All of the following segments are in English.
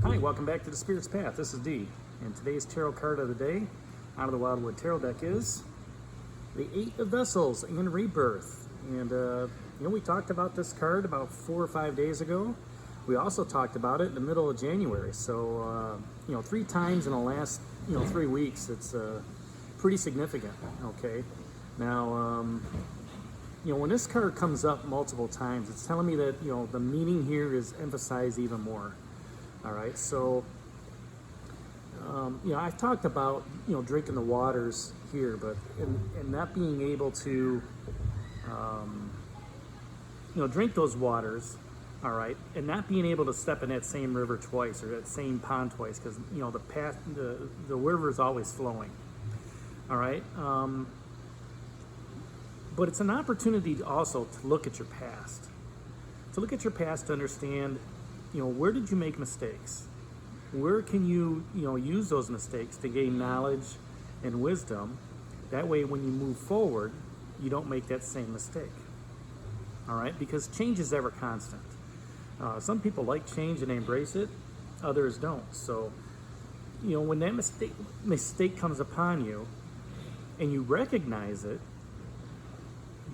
Hi, welcome back to the Spirit's Path. This is Dee, and today's tarot card of the day out of the Wildwood Tarot deck is the Eight of Vessels and Rebirth. And we talked about this card about 4 or 5 days ago. We also talked about it in the middle of January. So 3 times in the last 3 weeks. It's pretty significant. Okay, now when this card comes up multiple times, it's telling me that the meaning here is emphasized even more. All right, so I've talked about drinking the waters here, but and not being able to drink those waters, all right, and not being able to step in that same river twice or that same pond twice, because the river is always flowing. All right, but it's an opportunity also to look at your past, to understand. Where did you make mistakes? Where can you, use those mistakes to gain knowledge and wisdom? That way, when you move forward, you don't make that same mistake. All right? Because change is ever constant. Some people like change and they embrace it. Others don't. So, when that mistake comes upon you and you recognize it,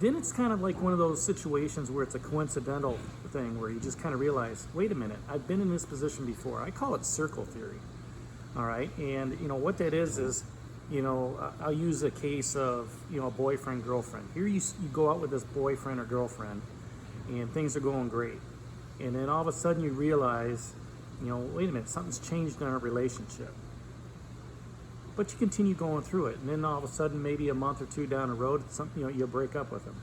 then it's kind of like one of those situations where it's a coincidental thing where you just kind of realize, wait a minute, I've been in this position before. I call it circle theory. All right, and what that is I'll use a case of a boyfriend, girlfriend. Here you go out with this boyfriend or girlfriend and things are going great, and then all of a sudden you realize, wait a minute, something's changed in our relationship. But you continue going through it, and then all of a sudden, maybe a month or two down the road, you'll break up with them.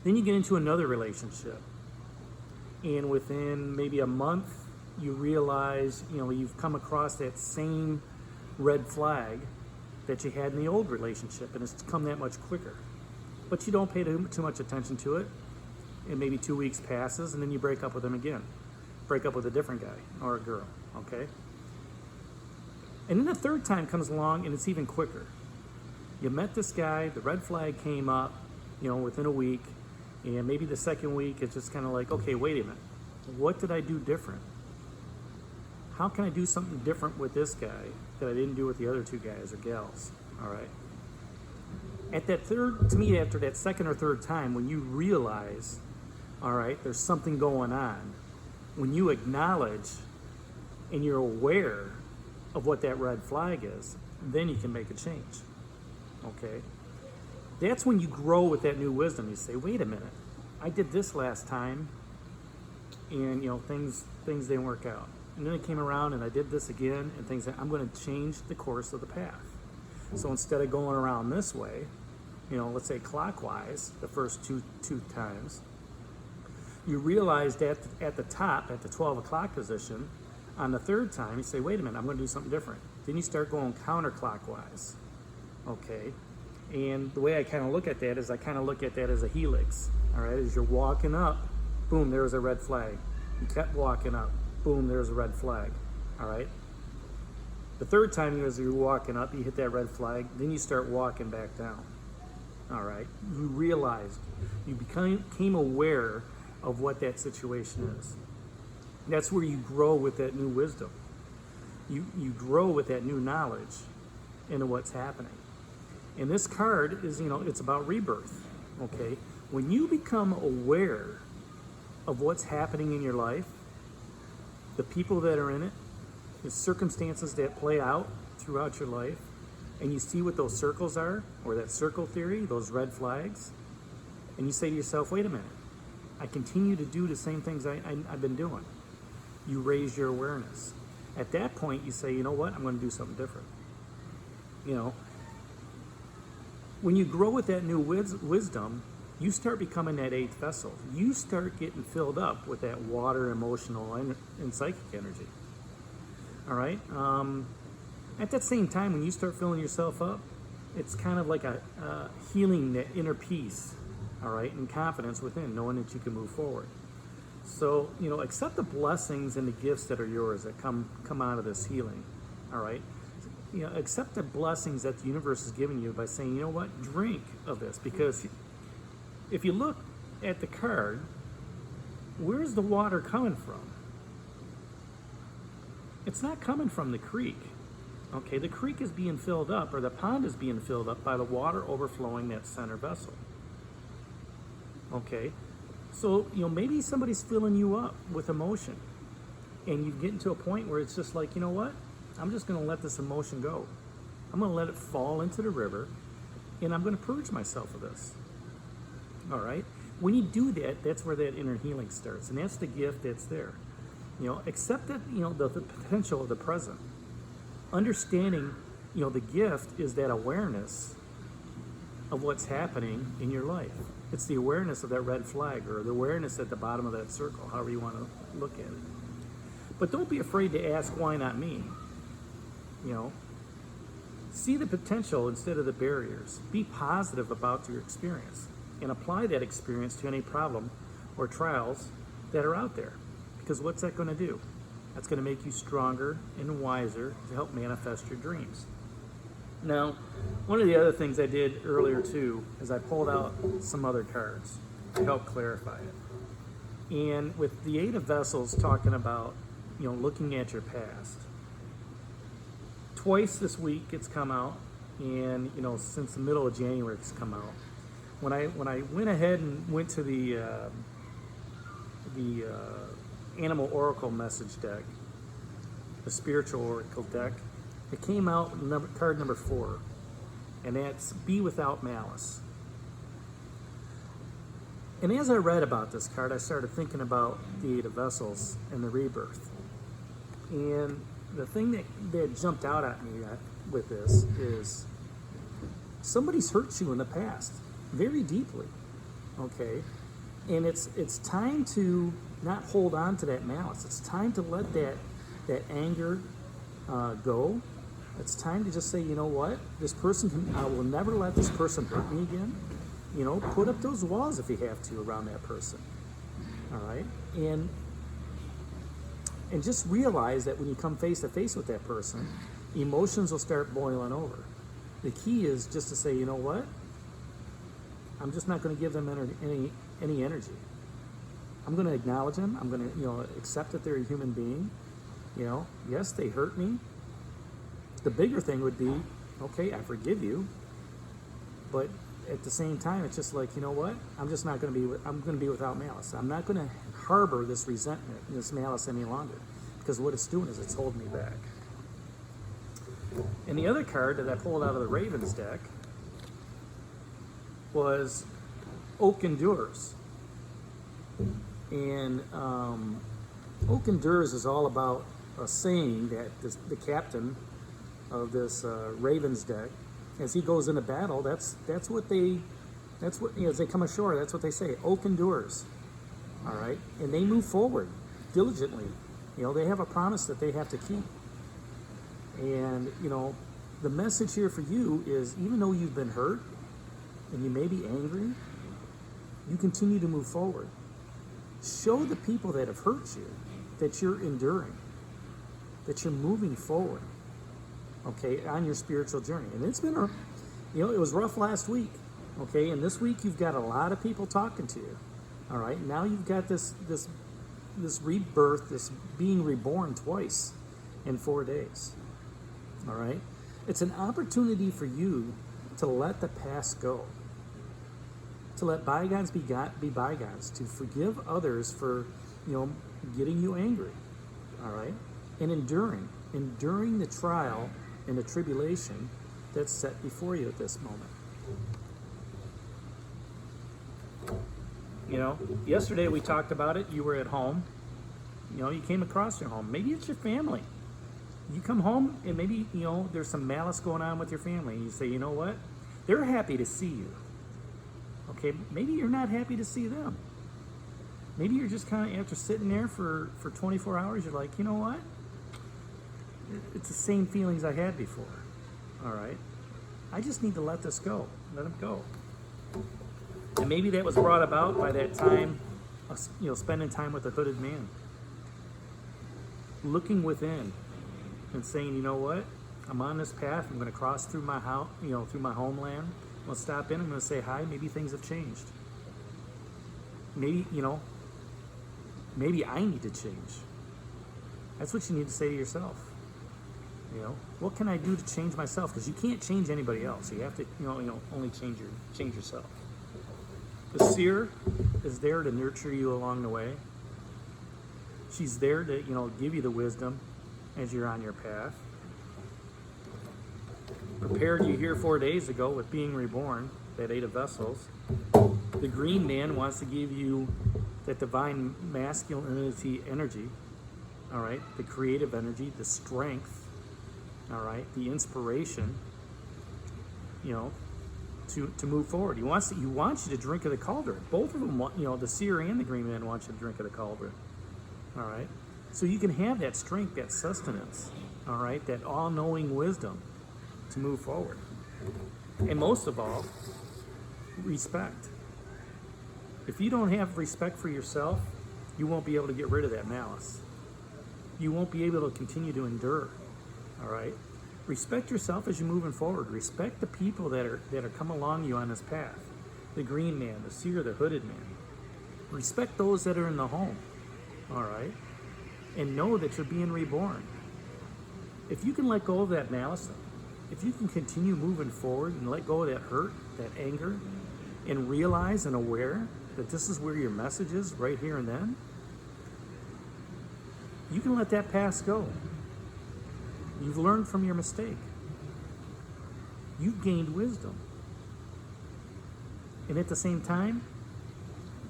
Then you get into another relationship, and within maybe a month, you realize you've come across that same red flag that you had in the old relationship, and it's come that much quicker. But you don't pay too much attention to it, and maybe 2 weeks passes, and then you break up with them again. Break up with a different guy or a girl. Okay. And then the third time comes along and it's even quicker. You met this guy, the red flag came up, within a week, and maybe the second week it's just kind of like, okay, wait a minute, what did I do different? How can I do something different with this guy that I didn't do with the other 2 guys or gals? All right. After that second or third time, when you realize, all right, there's something going on, when you acknowledge and you're aware of what that red flag is, then you can make a change. Okay? That's when you grow with that new wisdom. You say, wait a minute, I did this last time and things didn't work out. And then it came around and I did this again and I'm going to change the course of the path. So instead of going around this way, let's say clockwise the first two times, you realize that at the top, at the 12 o'clock position, on the third time, you say, wait a minute, I'm going to do something different. Then you start going counterclockwise, okay? And the way I kind of look at that is I kind of look at that as a helix, all right? As you're walking up, boom, there's a red flag. You kept walking up, boom, there's a red flag, all right? The third time as you're walking up, you hit that red flag, then you start walking back down, all right? You realized, you became aware of what that situation is. That's where you grow with that new wisdom. You grow with that new knowledge into what's happening. And this card is, it's about rebirth, okay? When you become aware of what's happening in your life, the people that are in it, the circumstances that play out throughout your life, and you see what those circles are, or that circle theory, those red flags, and you say to yourself, wait a minute, I continue to do the same things I've been doing. You raise your awareness. At that point, you say, you know what, I'm going to do something different. When you grow with that new wisdom, you start becoming that 8th vessel. You start getting filled up with that water, emotional, and psychic energy. All right? At that same time, when you start filling yourself up, it's kind of like a healing that inner peace, all right, and confidence within, knowing that you can move forward. So, accept the blessings and the gifts that are yours that come out of this healing, all right? Accept the blessings that the universe has given you by saying, you know what, drink of this. Because if you look at the card, where's the water coming from? it's not coming from the creek. Okay, the creek is being filled up, or the pond is being filled up by the water overflowing that center vessel. Okay, so maybe somebody's filling you up with emotion, and you get into a point where it's just like, you know what? I'm just going to let this emotion go. I'm going to let it fall into the river, and I'm going to purge myself of this. All right? When you do that, that's where that inner healing starts, and that's the gift that's there. Accept that, the potential of the present. Understanding, the gift is that awareness of what's happening in your life. It's the awareness of that red flag, or the awareness at the bottom of that circle, however you want to look at it. But don't be afraid to ask, why not me? See the potential instead of the barriers. Be positive about your experience and apply that experience to any problem or trials that are out there. Because what's that going to do? That's going to make you stronger and wiser to help manifest your dreams. Now, one of the other things I did earlier too is I pulled out some other cards to help clarify it. And with the Eight of Vessels talking about, looking at your past, twice this week it's come out, and since the middle of January it's come out. When I went ahead and went to the Animal Oracle message deck, the Spiritual Oracle deck, it came out card number 4, and that's Be Without Malice. And as I read about this card, I started thinking about the Eight of Vessels and the Rebirth. And the thing that jumped out at me with this is somebody's hurt you in the past very deeply, okay? And it's time to not hold on to that malice. It's time to let that anger go. It's time to just say, you know what? I will never let this person hurt me again. Put up those walls if you have to around that person. All right? And just realize that when you come face to face with that person, emotions will start boiling over. The key is just to say, you know what? I'm just not going to give them any energy. I'm going to acknowledge them. I'm going to, accept that they're a human being. Yes, they hurt me. The bigger thing would be, okay, I forgive you. But at the same time, it's just like, you know what? I'm just not going to be. I'm going to be without malice. I'm not going to harbor this resentment and this malice any longer, because what it's doing is it's holding me back. And the other card that I pulled out of the Ravens deck was Oak Endures. And Oak Endures is all about a saying that the captain of this Ravens deck, as he goes into battle, that's what as they come ashore, that's what they say. Oak endures. All right, and they move forward diligently. They have a promise that they have to keep. And the message here for you is, even though you've been hurt and you may be angry, you continue to move forward. Show the people that have hurt you that you're enduring, that you're moving forward, okay, on your spiritual journey. And it's been, it was rough last week, okay, and this week you've got a lot of people talking to you, all right? Now you've got this rebirth, this being reborn twice in 4 days, all right? It's an opportunity for you to let the past go, to let bygones be bygones, to forgive others for, getting you angry, all right? And enduring the trial and the tribulation that's set before you at this moment. Yesterday we talked about it. You were at home. You came across your home. Maybe it's your family. You come home and maybe, there's some malice going on with your family. And you say, you know what? They're happy to see you. Okay, maybe you're not happy to see them. Maybe you're just kind of, after sitting there for 24 hours, you're like, you know what? It's the same feelings I had before. All right? I just need to let this go. Let them go. And maybe that was brought about by that time, spending time with the hooded man. Looking within and saying, you know what? I'm on this path. I'm going to cross through my house, through my homeland. I'm going to stop in. I'm going to say hi. Maybe things have changed. Maybe, maybe I need to change. That's what you need to say to yourself. You know, what can I do to change myself? Because you can't change anybody else. You have to, only change yourself. The seer is there to nurture you along the way. She's there to, give you the wisdom as you're on your path. Prepared you here 4 days ago with being reborn, that 8 of vessels. The green man wants to give you that divine masculinity energy, all right? The creative energy, the strength, all right? The inspiration, to move forward. He wants you to drink of the cauldron. Both of them want, the seer and the green man want you to drink of the cauldron, all right? So you can have that strength, that sustenance, all right? That all-knowing wisdom to move forward. And most of all, respect. If you don't have respect for yourself, you won't be able to get rid of that malice. You won't be able to continue to endure, all right? Respect yourself as you're moving forward. Respect the people that are coming along you on this path. The green man, the seer, the hooded man. Respect those that are in the home, all right? And know that you're being reborn. If you can let go of that malice, if you can continue moving forward and let go of that hurt, that anger, and realize and aware that this is where your message is right here and then, you can let that past go. You've learned from your mistake. You've gained wisdom. And at the same time,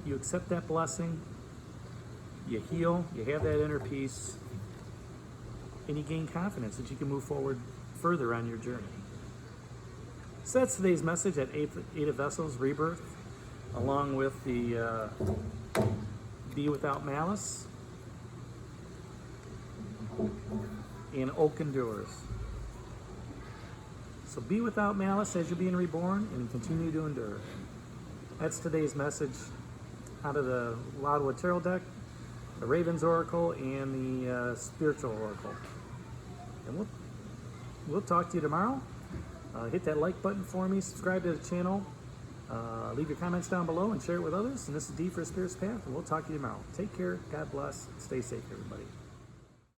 you accept that blessing, you heal, you have that inner peace, and you gain confidence that you can move forward further on your journey. So that's today's message at 8 of Vessels, Rebirth, along with the Be Without Malice and Oak Endures. So be without malice as you're being reborn and continue to endure. That's today's message out of the Wildwood Tarot deck, the Raven's Oracle, and the Spiritual Oracle. And we'll talk to you tomorrow. Hit that like button for me, subscribe to the channel, leave your comments down below and share it with others. And this is D for Spirit's Path, and we'll talk to you tomorrow. Take care, God bless, stay safe, everybody.